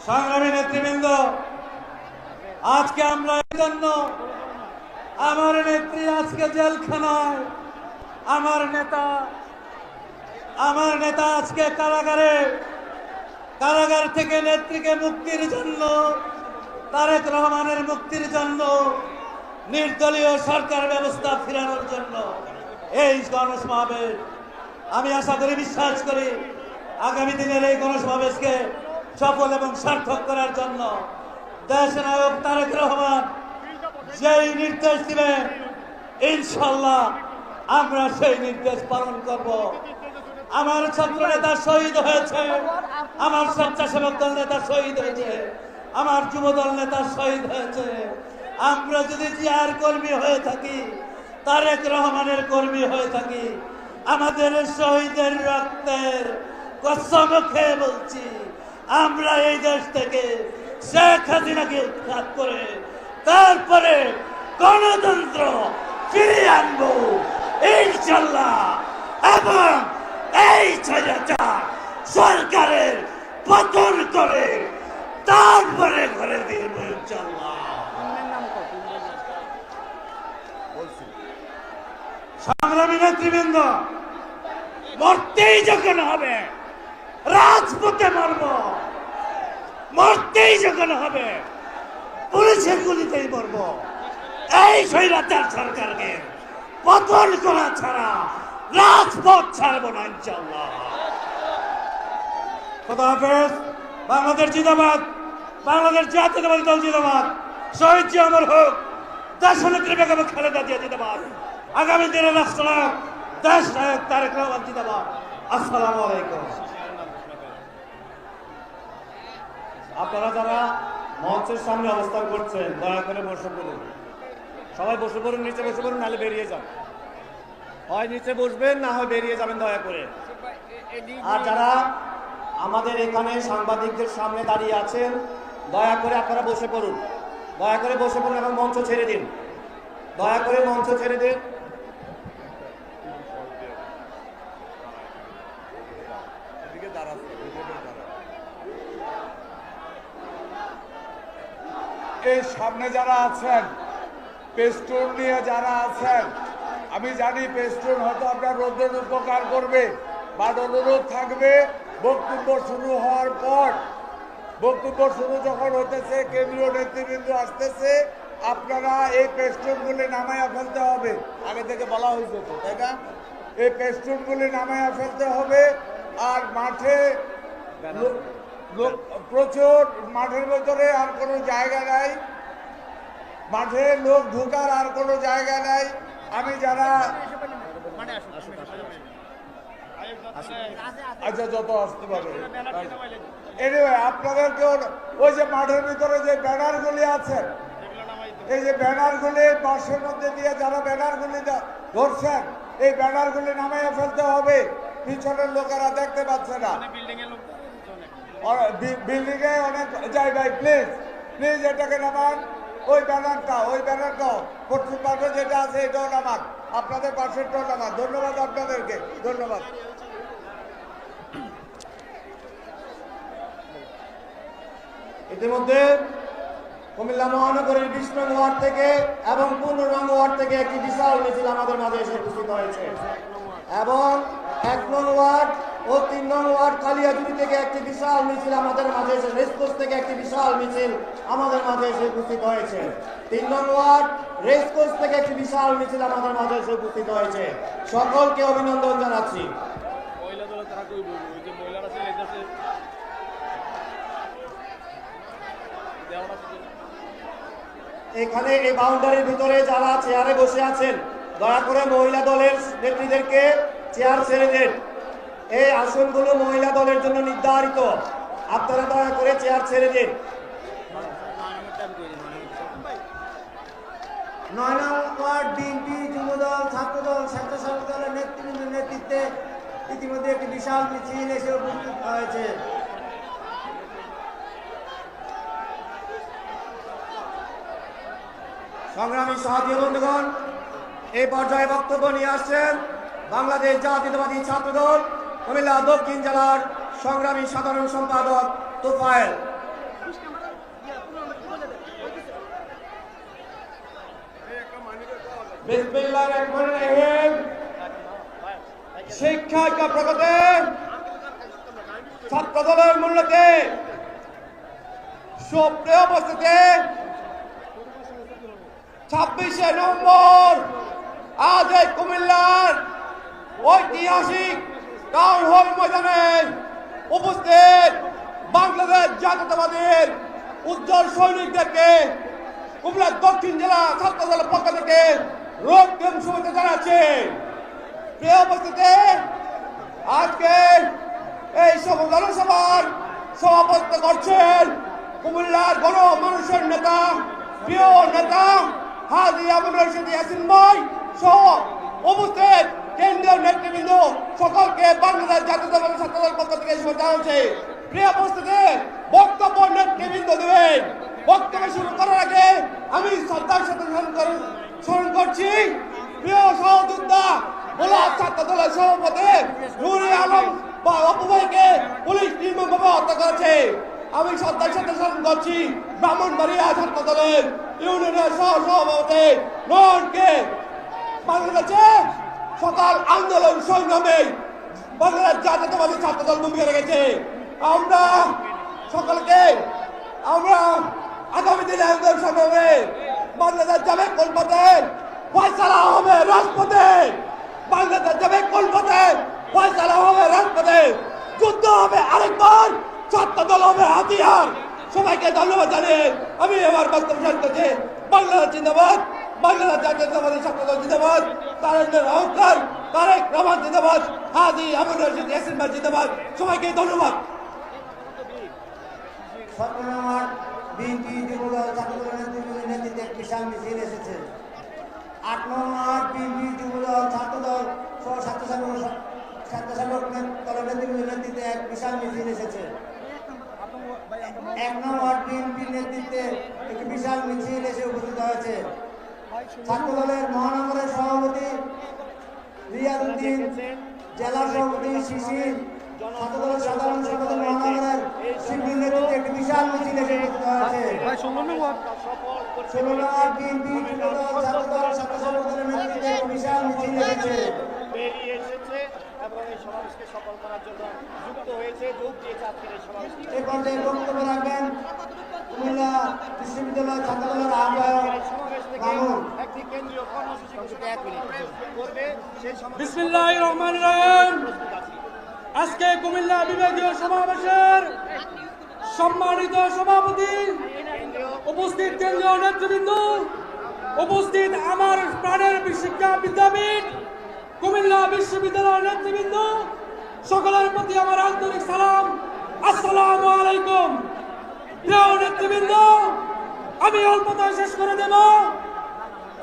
সংগ্রামী নেতৃবৃন্দ, আজকে আমরা এই জন্য আমার নেত্রী আজকে জেলখানায়, আমার নেতা আজকে কারাগারে, কারাগার থেকে নেত্রীকে মুক্তির জন্য, তারেক রহমানের মুক্তির জন্য, নির্দলীয় সরকার ব্যবস্থা ফিরানোর জন্য এই গণসমাবেশ। আমি আশা করি, বিশ্বাস করি, আগামী দিনের এই গণসমাবেশকে সফল এবং সার্থক করার জন্য দেশনায়ক তারেক রহমান যেই নির্দেশ দিবেন, ইনশাল্লাহ আমরা সেই নির্দেশ পালন করব। আমার ছাত্র নেতা শহীদ হয়েছে, আমার স্বেচ্ছাসেবক দল নেতা শহীদ হয়েছে, আমার যুব দল নেতা শহীদ হয়েছে। আমরা যদি জিয়ার কর্মী হয়ে থাকি, তারেক রহমানের কর্মী হয়ে থাকি, আমাদের শহীদের রক্তের কসম খেয়ে বলছি, আমরা এই দেশ থেকে শেখ হাসিনাকে উৎখাত করে তারপরে গণতন্ত্র ফিরিয়ে আনবো ইনশাল্লাহ, এবং এই সরকারের পতন করে তারপরে ঘরে ফিরব ইনশাল্লাহ। সংগ্রামী নেতৃবৃন্দ, মরতেই যখন হবে রাজপথে মরব, মরতেই যখন হবে পুলিশের গুলিতেই মরব। এই স্বৈরাচার সরকারকে পতন করা ছাড়া রাজপথ ছাড়ব না ইনশাল্লাহ। খোদা হাফেজ। বাংলাদেশ জিন্দাবাদ, বাংলাদেশ জাতীয়তাবাদী দল জিন্দাবাদ, শহীদ জি অমর হোক, দেশনেত্রী বেগম খালেদা জিয়া জিন্দাবাদ, আগামী দিনের রাষ্ট্রনায়ক দেশ নায়ক তারেক রহমান জিন্দাবাদ। আসসালামু আলাইকুম। আপনারা যারা মঞ্চের সামনে অবস্থান করছেন, দয়া করে বসে পড়ুন। সবাই বসে পড়ুন, নিচে বসে পড়ুন, নাহলে বেরিয়ে যান। হয় নিচে বসবেন, না হয় বেরিয়ে যাবেন দয়া করে। আর যারা আমাদের এখানে সাংবাদিকদের সামনে দাঁড়িয়ে আছেন, দয়া করে আপনারা বসে পড়ুন, দয়া করে বসে পড়ুন এবং মঞ্চ ছেড়ে দিন, দয়া করে মঞ্চ ছেড়ে দিন। এই সামনে যারা আছেন, পেস্টুন নিয়ে যারা আছেন, আমি জানি পেস্টুন হয়তো আপনার রোদের উপকার করবে, বাট অনুরোধ থাকবে বক্তব্য শুরু হওয়ার পর, বক্তব্য শুরু যখন হতেছে, কেন্দ্রীয় নেতৃবৃন্দ আসতেছে, আপনারা এই পেস্টুনগুলি নামাইয়া ফেলতে হবে। আগে থেকে বলা হয়েছে তো, তাই না? এই পেস্টুনগুলি নামাইয়া ফেলতে হবে। আর মাঠে প্রচুর, মাঠের ভেতরে আর কোনো জায়গা নাই, মাঠে লোক ঢোকার আর কোনো জায়গা নাই। আমি যারা আচ্ছা যত আসতে পারে, এনিওয়ে আপনাদেরকে ওই যে মাঠের ভিতরে যে ব্যানারগুলি আছে, এই যে ব্যানারগুলি বাসের মধ্যে দিয়ে যারা ব্যানারগুলি ধরছেন, এই ব্যানারগুলি নামাইয়া ফেলতে হবে। পিছনের লোকেরা দেখতে পাচ্ছে না, বিল্ডিং এ অনেক যাই ভাই, প্লিজ প্লিজ এটাকে নামান। ওই ব্যানারটাও পশ্চিম পাশে যেটা আছে এটাও নামান, আপনাদের পাশেরটাও নামান। ধন্যবাদ আপনাদেরকে, ধন্যবাদ। ইতিমধ্যে কুমিল্লা মহানগরীর 20 নং ওয়ার্ড থেকে এবং 15 নং ওয়ার্ড থেকে একটি বিশাল মিছিল আমাদের মাঝে এসে উপস্থিত হয়েছে, এবং 1 নং ওয়ার্ড ও 3 নং ওয়ার্ড কালিয়াজুড়ি থেকে একটি বিশাল মিছিল আমাদের মাঝে এসে, রেসকোর্স থেকে একটি বিশাল মিছিল আমাদের মাঝে এসে উপস্থিত হয়েছে। 3 নং ওয়ার্ড রেসকোর্স থেকে একটি বিশাল মিছিল আমাদের মাঝে এসে উপস্থিত হয়েছে। সকলকে অভিনন্দন জানাচ্ছি। এখানে এই বাউন্ডারির ভিতরে যারা চেয়ারে বসে আছেন, দয়া করে মহিলা দলের নেত্রীদেরকে চেয়ার ছেড়ে দেন। এই আসনগুলো মহিলা দলের জন্য নির্ধারিত, আপনারা দয়া করে চেয়ার ছেড়ে দিন। 9 নং ওয়ার্ড বিএনপি, যুবদল, ছাত্রদল, স্বেচ্ছাসেবক দলের নেতৃবৃন্দের নেতৃত্বে ইতিমধ্যে একটি বিশাল মিছিল এসে উপস্থিত হয়েছে। সংগ্রামী সাথী বন্ধুগণ, এই পর্যায়ে বক্তব্য নিয়ে আসছেন বাংলাদেশ জাতীয়তাবাদী ছাত্রদল কুমিল্লা দক্ষিণ জেলার সংগ্রামী সাধারণ সম্পাদক তোফায়েল। বিসমিল্লাহির রহমানির রহিম। শিক্ষা ঐক্য প্রগতি ছাত্র দলের মূল্যতে সুপ্রিয় উপস্থিতি 26শে নভেম্বর আজ এই কুমিল্লার ঐতিহাসিক টাউন হল ময়দানে উপস্থিত বাংলাদেশ জাতীয়তাবাদীর উজ্জ্বল সৈনিকদেরকে কুমিল্লা দক্ষিণ জেলা ছাত্র দলের পক্ষ থেকে রক্তিম শুভেচ্ছা জানাচ্ছি। প্রিয় উপস্থিতি, আজকে এই জনসভার সভাপতিত্ব করছেন কুমিল্লার গণমানুষের নেতা, প্রিয় নেতা হাজী আবুল রশিদ ইয়াসিন ভাই সহ উপস্থিত কেন্দ্রীয় নেতৃবৃন্দ সকলকে বাংলাদেশ জাতীয়তাবাদী ছাত্র দলের পক্ষ থেকে শুভেচ্ছা জানাচ্ছি। প্রিয় উপস্থিতি, বক্তব্য নেতৃবৃন্দ দেবেন। বক্তব্য শুরু করার আগে আমি শ্রদ্ধার সাথে স্মরণ করছি প্রিয় সহযোদ্ধা গোলাপ ছাত্র দলের সভাপতি নুরুল আলম বা অপু ভাইকে পুলিশ নির্মমভাবে হত্যা করেছে। আমি শ্রদ্ধার সাথে স্মরণ করছি ব্রাহ্মণবাড়িয়া ছাত্র দলের ইউনিয়নের সভাপতি নয়নকে বাংলাদেশে সকল আন্দোলন সংগ্রামে বাংলাদেশ জাতীয়তাবাদী ছাত্র দল ভূমিকা রেখেছে। আমরা সকলকে আগামী দিনে একদম সম্ভবে বাংলাদেশ যাবে কোন পথে, ফয়সালা হবে রাজপথে। বাংলাদেশ যাবে কোন পথে, ফয়সালা হবে রাজপথে। যুদ্ধ হবে আরেকবার, ছাত্র দল হবে হাতিয়ার। সবাইকে ধন্যবাদ জানিয়ে আমি আমার বক্তব্য শেষ করছি। বাংলাদেশ জিন্দাবাদ, বাংলাদেশ জাতীয়তাবাদী ছাত্র দল জিন্দাবাদ, তারেক রহমান, তারেক রহমান জিন্দাবাদ, হাজী আবুল রশিদ ইয়াসিন ভাই জিন্দাবাদ। সবাইকে ধন্যবাদ। বিএনপি যুবদল ছাত্রদল নেতৃত্বে এক বিশাল মিছিল এসেছে। 8 নম্বর বিএনপি যুবদল ছাত্রদল সহ স্বেচ্ছাসেবক দলের নেতৃত্বে এক বিশাল মিছিল এসেছে। 1 নম্বর বিএনপি নেতৃত্বে একটি বিশাল মিছিল এসে উপস্থিত হয়েছে। ছাত্রদলের মহানগরের সভাপতি রিয়াজউদ্দিন, জেলা সভাপতি শিশির, ছাত্রদলের সাধারণ সম্পাদক মহানগরের শিবির নেতৃত্বে একটি বিশাল মিছিল এসে উপস্থিত হয়েছে। 16 নম্বর বিএনপি যুবদল ছাত্রদল স্বেচ্ছাসেবক দলের নেতৃত্বে একটি বিশাল মিছিল এসেছে। এই পর্যায়ে বক্তব্য রাখবেন কুমিল্লা বিশ্ববিদ্যালয় ছাত্রদলের আহ্বায়ক মামুন। বিসমিল্লাহির রহমানির রহিম। আজকে কুমিল্লা বিভাগীয় সমাবেশের সম্মানিত সভাপতি, উপস্থিত কেন্দ্রীয় নেতৃবৃন্দ, উপস্থিত আমার প্রাণের শিক্ষা বিদ্যাপীঠ কুমিল্লা বিশ্ববিদ্যালয়ের নেতৃবৃন্দ, সকলের প্রতি আমার আন্তরিক সালাম, আসসালামু আলাইকুম। প্রিয় নেতৃবৃন্দ, আমি অল্পতায় শেষ করে দেব।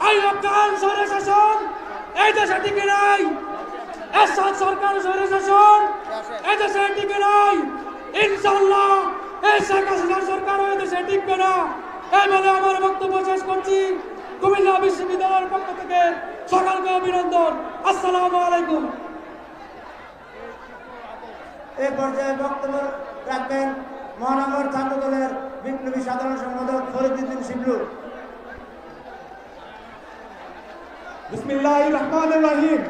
আইয়ুব সরের শাসন এই দেশে টিকে নাই। এরশাদ সরকার সরের শাসন এই দেশে টিকে নাই। ইনশাআল্লাহ এই শেখ হাসিনা সরকার এই দেশে টিকবে না। এই বলে আমার বক্তব্য শেষ করছি। কুমিল্লা বিশ্ববিদ্যালয়ের পক্ষ থেকে সকলকে অভিনন্দন। আসসালামু আলাইকুম। এই পর্যায়ে বক্তব্য রাখবেন মহানগর ছাত্র দলের বিপ্লবী সাধারণ সম্পাদক ফরিদউদ্দিন শিবলু। বিসমিল্লাহির রহমানির রহিম।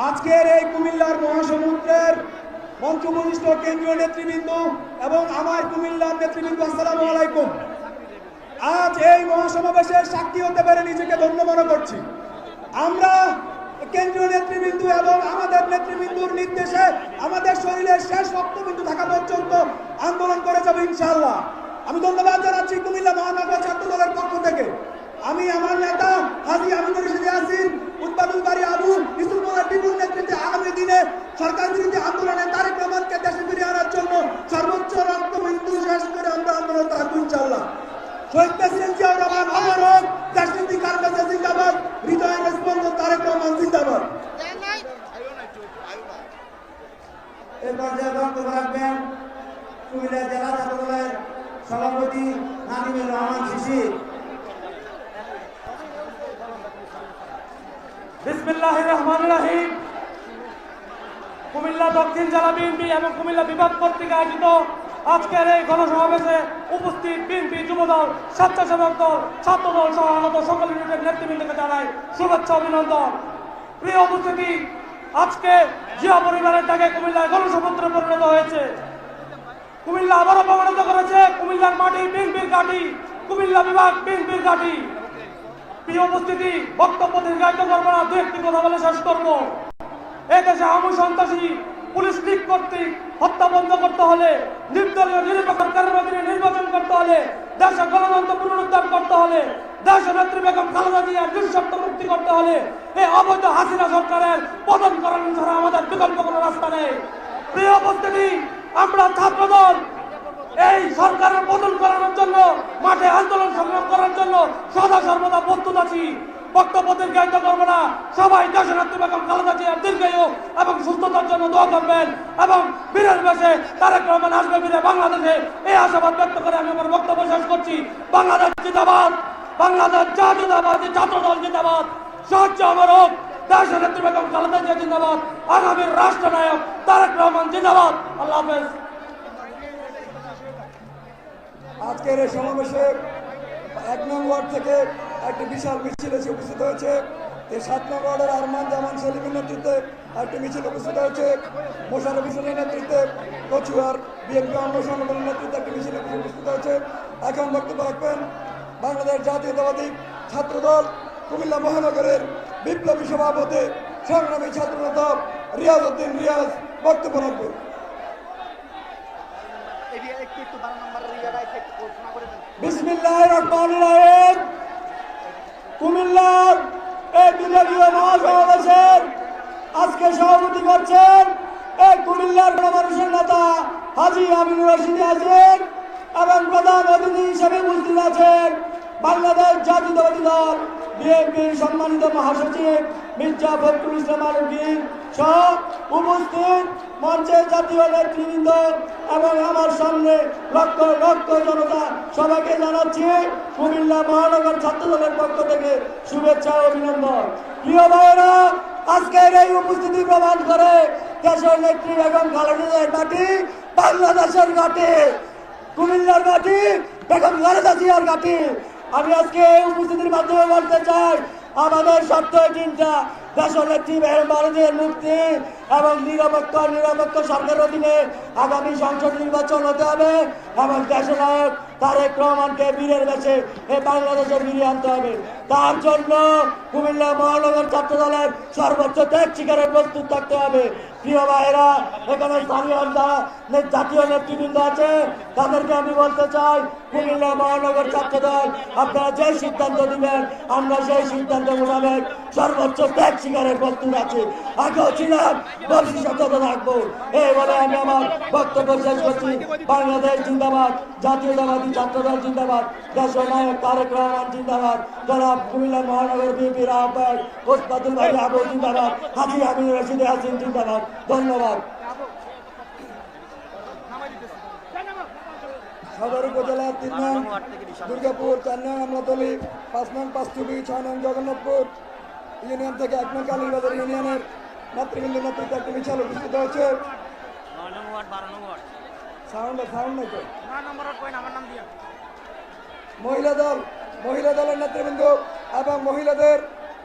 আজকের এই কুমিল্লার মহাসমুদ্রের মঞ্চভূমিষ্ঠ কেন্দ্রীয় নেতৃবৃন্দ এবং আমার কুমিল্লার নেতৃবৃন্দ, আসসালামু আলাইকুম। আজ এই মহাসমাবেশের সাক্ষী হতে পেরে নিজেকে ধন্য মনে করছি। আমরা কেন্দ্রীয় নেতৃবৃন্দ এবং আমাদের নেতৃবৃন্দুর নির্দেশে আমাদের শরীরের শেষ রক্তবিন্দু থাকা পর্যন্ত আন্দোলন করে যাবো ইনশাআল্লাহ। আমি ধন্যবাদ জানাচ্ছি কুমিল্লা মহানগর ছাত্র দলের পক্ষ থেকে। আমি আমার নেতা হাজী আবুল রশিদ ইয়াসিন, উৎপাদন বাড়ি আবু ইসুফুল্লাহ টিপুর নেতৃত্বে আগামী দিনে সরকার বিরোধী আন্দোলনে তারেক রহমানকে দেশে ফিরিয়ে আনার জন্য সর্বোচ্চ রক্তবিন্দু শেষ করে আমরা আন্দোলন থাকবো ইনশাআল্লাহ। শহীদ প্রেসিডেন্ট জিয়াউর রহমান অমর হোক, দেশনীতি কারবাজে জিন্দাবাদ, হৃদয়ের স্পন্দন তারেক রহমান জিন্দাবাদ। এই পর্যায়ে বক্তব্য রাখবেন কুমিল্লা জেলা ছাত্রদলের সভাপতি নাদিমুর রহমান শিশির। বিসমিল্লাহির রহমানির রহিম। কুমিল্লা দক্ষিণ জেলা বিএনপি এবং কুমিল্লা বিভাগ কর্তৃক আয়োজিত আজকের এই গণসমাবেশে উপস্থিত বিএনপি যুবদল, স্বেচ্ছাসেবক দল, ছাত্রদল সহ আগত সকল ইউনিটের নেতৃবৃন্দকে জানাই শুভেচ্ছা অভিনন্দন। প্রিয় উপস্থিতি, আজকে জিয়া পরিবারের ডাকে কুমিল্লায় গণসমুদ্রে পরিণত হয়েছে। কুমিল্লা আবারও প্রমাণিত করেছে কুমিল্লার মাটি বিএনপির ঘাঁটি, কুমিল্লা বিভাগ বিএনপির ঘাঁটি। প্রিয় উপস্থিতি, বক্তব্য দীর্ঘায়িত করবো না, দু একটি কথা বলে শেষ করবো। এদেশে আমু সন্ত্রাসী পুলিশ লীগ কর্তৃক হত্যা বন্ধ করতে হলে, নির্দলীয় নিরপেক্ষ কারণে নির্বাচন করতে হলে, দেশে গণতন্ত্র পুনরুদ্ধার করতে হলে, দেশের নেত্রী বেগম খালেদা জিয়ার দুঃশব্দ মুক্তি করতে হলে এই অবৈধ হাসিনা সরকারের পতন করানো ছাড়া আমাদের বিকল্প কোনো রাস্তা নেই। প্রিয় উপস্থিতি, আমরা ছাত্রদল এই সরকারের পতন করানোর জন্য মাঠে আন্দোলন সংগ্রাম করার জন্য সদা সর্বদা প্রস্তুত আছি। বক্তব্য দীর্ঘায়িত করবো না, সবাই দেশের নেত্রী বেগম খালেদা জিয়ার দীর্ঘায়ু এবং সুস্থতার জন্য দোয়া করবেন এবং বীরের বেশে তারেক রহমান আসবে ফিরে বাংলাদেশে, এই আশাবাদ ব্যক্ত করে আমি আমার বক্তব্য শেষ করছি। বাংলাদেশ জিন্দাবাদ, বাংলাদেশ জাতীয়তাবাদী ছাত্রদল জিন্দাবাদ, সহ্য আমার হোক, দেশের নেত্রী বেগম খালেদা জিয়া জিন্দাবাদ, আগামীর রাষ্ট্রনায়ক তারেক রহমান জিন্দাবাদ। আল্লাহ হাফেজ। আজকের এই সমাবেশে 1 নং ওয়ার্ড থেকে একটি বিশাল মিছিল এসে উপস্থিত হয়েছে। এই 7 নং ওয়ার্ডের আরমান জামান সেলিমের নেতৃত্বে একটি মিছিল উপস্থিত হয়েছে। মোশাররফ হোসেনের নেতৃত্বে কচুয়ার বিএনপি অঙ্গ সংগঠনের নেতৃত্বে একটি মিছিল উপস্থিত হয়েছে। এখন বক্তব্য রাখবেন বাংলাদেশ জাতীয়তাবাদী ছাত্রদল কুমিল্লা মহানগরের বিপ্লবী সভাপতি সংগ্রামী ছাত্রনেতা রিয়াজ উদ্দিন রিয়াজ বক্তব্য রাখবেন। বিসমিল্লাহির রহমানির রহিম। কুমিল্লার এই বিভাগীয় মহাসমাবেশের আজকে সভাপতি করছেন এই কুমিল্লার গণমানুষের নেতা হাজী আমিনুর রশিদ ইয়াসিন এবং প্রধান অতিথি হিসেবে উপস্থিত আছেন বাংলাদেশ জাতীয়তাবাদী দল বিএনপির সম্মানিত মহাসচিব মির্জা ফখরুল ইসলাম আলমগীর সহ উপস্থিত মঞ্চের জাতীয় নেতৃবৃন্দ এবং আমার সামনে লক্ষ লক্ষ জনতা সবাইকে জানাচ্ছি কুমিল্লা মহানগর ছাত্রদলের পক্ষ থেকে শুভেচ্ছা ও অভিনন্দন। প্রিয় ভাইয়েরা, আজকের এই উপস্থিতি প্রমাণ করে দেশের নেত্রী বেগম খালেদা জিয়ার ঘাঁটি বাংলাদেশের ঘাঁটি, কুমিল্লার ঘাঁটি বেগম খালেদা জিয়ার ঘাঁটি। আমি আজকে এই উপস্থিতির মাধ্যমে বলতে চাই, আমাদের স্বার্থ চিন্তা দেশনেত্রী বেগম খালেদা জিয়ার মুক্তি এবং নিরপেক্ষ সরকারের অধীনে আগামী সংসদ নির্বাচন হতে হবে এবং দেশনায়ক তারেক রহমানকে বীরের বেশে এই বাংলাদেশে ফিরিয়ে আনতে হবে। তার জন্য কুমিল্লা মহানগর ছাত্রদলের সর্বোচ্চ ত্যাগ স্বীকারের প্রস্তুত থাকতে হবে। প্রিয় ভাইয়েরা, এখানে স্থানীয় জাতীয় নেতৃবৃন্দ আছে, তাদেরকে আমি বলতে চাই কুমিল্লা মহানগর ছাত্রদল আপনারা যে সিদ্ধান্ত দিবেন আমরা সেই সিদ্ধান্ত মোতাবেক সর্বোচ্চ ত্যাগ স্বীকারের প্রস্তুত আছি, আগেও ছিলাম, ভবিষ্যতে থাকবো। এই বলে আমি আমার বক্তব্য শেষ করছি। বাংলাদেশ জিন্দাবাদ, জাতীয়তাবাদী ছাত্রদল জিন্দাবাদ, দেশনায়ক তারেক রহমান জিন্দাবাদ, জনাব কুমিল্লা মহানগর বিএনপির আহ্বায়ক ওস্তাদুল ভাই আবু জিন্দাবাদ, হাজী আমিনুর রশিদ ইয়াসিন জিন্দাবাদ। ধন্যবাদ। সদর উপজেলা 3 নং দুর্গাপুর, 4 নং আমলাতলী, 5 নং পাঁচটুপি, 6 নং জগন্নাথপুর ইউনিয়ন থেকে 1 নং কালীবাজার ইউনিয়নের নেতৃবৃন্দের নেতৃত্বে একটি মিছিল উপস্থিত হয়েছে। সাউন্ড নাই তো। মহিলা দলের নেতৃবৃন্দ এবং মহিলাদের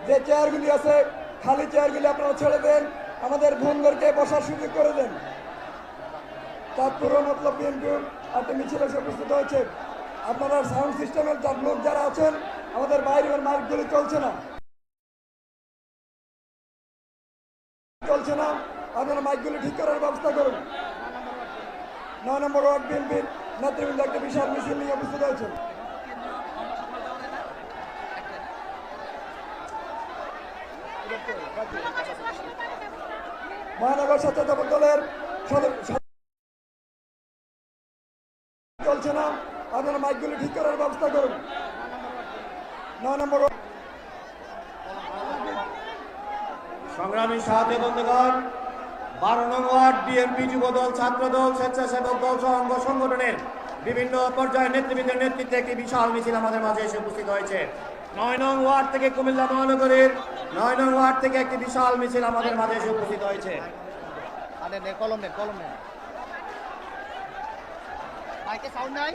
যে চেয়ারগুলি আছে খালি চেয়ারগুলি আপনারা ছেড়ে দেন, আমাদের বোনদেরকে বসার সুযোগ করে দেন। চাঁদপুর মতলব বিএনপি একটা মিছিল এসে উপস্থিত হয়েছে। আপনারা সাউন্ড সিস্টেমের লোক যারা আছেন, আমাদের বাইরের মাইকগুলি চলছে না, আপনারা মাইকগুলি ঠিক করার ব্যবস্থা করুন। 9 নম্বর ওয়ার্ড বিএনপির নেতৃবৃন্দ একটা বিশাল মিছিল নিয়ে উপস্থিত হয়েছে। মহানগর স্বেচ্ছাসেবক দলের চলছে না, আপনারা মাইকগুলি ঠিক করার ব্যবস্থা করুন। 9 নম্বর সংগ্রামী সাথী বন্ধুগণ, 12 নং ওয়ার্ড বিএনপি যুবদল, ছাত্রদল, স্বেচ্ছাসেবক দল সহ অঙ্গ সংগঠনের বিভিন্ন পর্যায়ের নেতৃবৃন্দের নেতৃত্বে একটি বিশাল মিছিল আমাদের মাঝে এসে উপস্থিত হয়েছে। 9 নং ওয়ার্ড থেকে কুমিল্লা মহানগরীর 9 নং ওয়ার্ড থেকে একটি বিশাল মিছিল আমাদের মাঝে এসে উপস্থিত হয়েছে। মাইকে সাউন্ড নাই।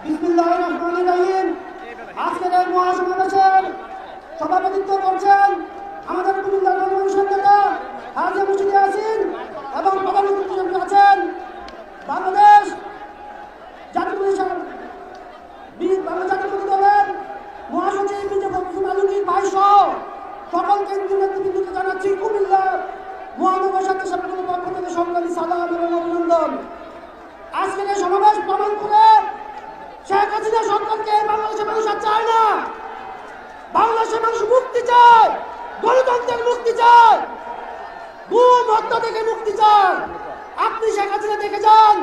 বিসমিল্লাহির রহমানির রহিম। আজকের এই মহাসমাবেশের সভাপতিত্ব করছেন আমাদের কুমিল্লা গণমানুষের নেতা হাজী মুর্শিদ ইয়াসিন এবং প্রধান অতিথি হিসেবে আছেন বাংলাদেশ জাতীয়তাবাদী দলের মহাসচিব মির্জা ফখরুল আলমগীর ভাই সহ সকল কেন্দ্রীয় নেতৃবৃন্দকে জানাচ্ছি কুমিল্লা মহানগর স্বেচ্ছাসেবক পক্ষ থেকে সংগ্রামী সালাম এবং অভিনন্দন। আজকের এই সমাবেশ প্রমাণ করে শেখ হাসিনা সরকারকে বাংলাদেশের মানুষ আর চায় না। বাংলাদেশের মানুষ মুক্তি চায়, গণতন্ত্রের মুক্তি চায়, গুম হত্যা থেকে মুক্তি চায়। আপনি শেখ হাসিনা দেখে যান,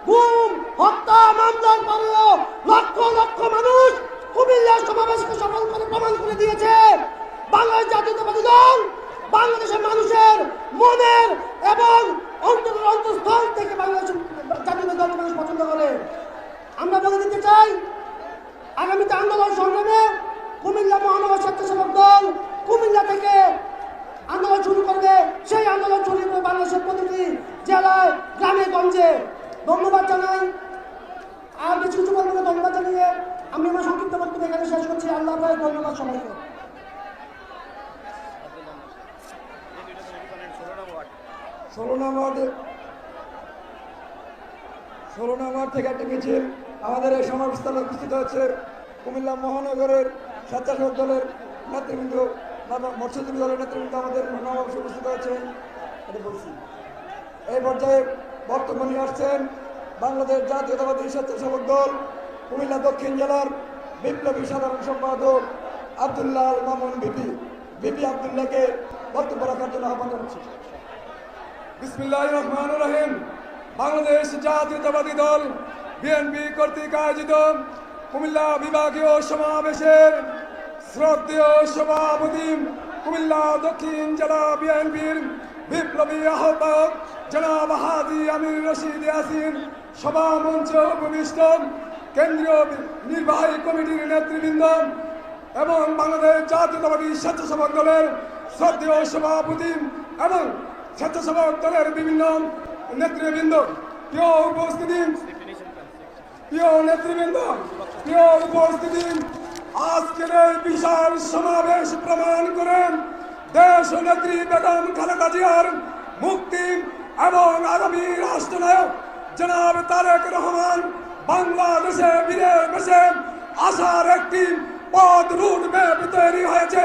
গুম হত্যা মামলার পরেও লক্ষ লক্ষ মানুষ কুমিল্লার সমাবেশকে সফল করে প্রমাণ করে দিয়েছে বাংলাদেশ জাতীয়তাবাদী দল বাংলাদেশের মানুষের মনের এবং অন্তঃস্থল থেকে বাংলাদেশের জাতীয়তাবাদী দল মানুষ পছন্দ করে। আমরা বলে দিতে চাই, আগামীতে আন্দোলন সংগ্রামে কুমিল্লা মহানগর স্বেচ্ছাসেবক দল কুমিল্লা থেকে আন্দোলন শুরু করবে। সেই আন্দোলন শুরু করবে বাংলাদেশের প্রতিটি জেলায়, গ্রামে গঞ্জে। ধন্যবাদ জানাই। আর বেশি কিছু বলবো না, ধন্যবাদ জানিয়ে আমি আমার সংক্ষিপ্ত বক্তব্য এখানে শেষ করছি। আল্লাহ হাফেজ। ধন্যবাদ সবাইকে। 16 নং ওয়ার্ড থেকে একটি মিছিল আমাদের এই সমাবেশস্থলে উপস্থিত হচ্ছে কুমিল্লা মহানগরের স্বেচ্ছাসেবক দলের নেতৃবৃন্দ, মৎস্যজীবী দলের নেতৃবৃন্দ আমাদের সমাবেশে উপস্থিত হচ্ছে। এটা বলছি। এই পর্যায়ে বক্তব্য নিয়ে আসছেন বাংলাদেশ জাতীয়তাবাদী স্বেচ্ছাসেবক দল কুমিল্লা দক্ষিণ জেলার বিপ্লবী সাধারণ সম্পাদক আব্দুল্লাহ আল মামুন বিপি আব্দুল্লাহকে বক্তব্য রাখার জন্য আহ্বান জানাচ্ছি। বিসমিল্লাহির রহমানির রহিম। বাংলাদেশ জাতীয়তাবাদী দল বিএনপি কর্তৃক আয়োজিত কুমিল্লা বিভাগীয় সমাবেশের শ্রদ্ধেয় সভাপতি কুমিল্লা দক্ষিণ জেলা বিএনপির বিপ্লবী আহ্বায়ক জনাব হাজী আমির রশিদ ইয়াসিন, সভা মঞ্চ উপবিষ্ট কেন্দ্রীয় নির্বাহী কমিটির নেতৃবৃন্দ এবং বাংলাদেশ জাতীয়তাবাদী স্বেচ্ছাসেবক দলের শ্রদ্ধেয় সভাপতি এবং স্বেচ্ছাসেবক দলের বিভিন্ন নেতৃবৃন্দ, প্রিয় উপস্থিতি, আজকের এই বিশাল সমাবেশ প্রমাণ করেন দেশ নেত্রী বেগম খালেদা জিয়ার মুক্তি এবং আগামী রাষ্ট্রনায়ক জনাব তারেক রহমান বাংলাদেশে ফিরে এসে আসার একটি পথ রুট ম্যাপ তৈরি হয়েছে।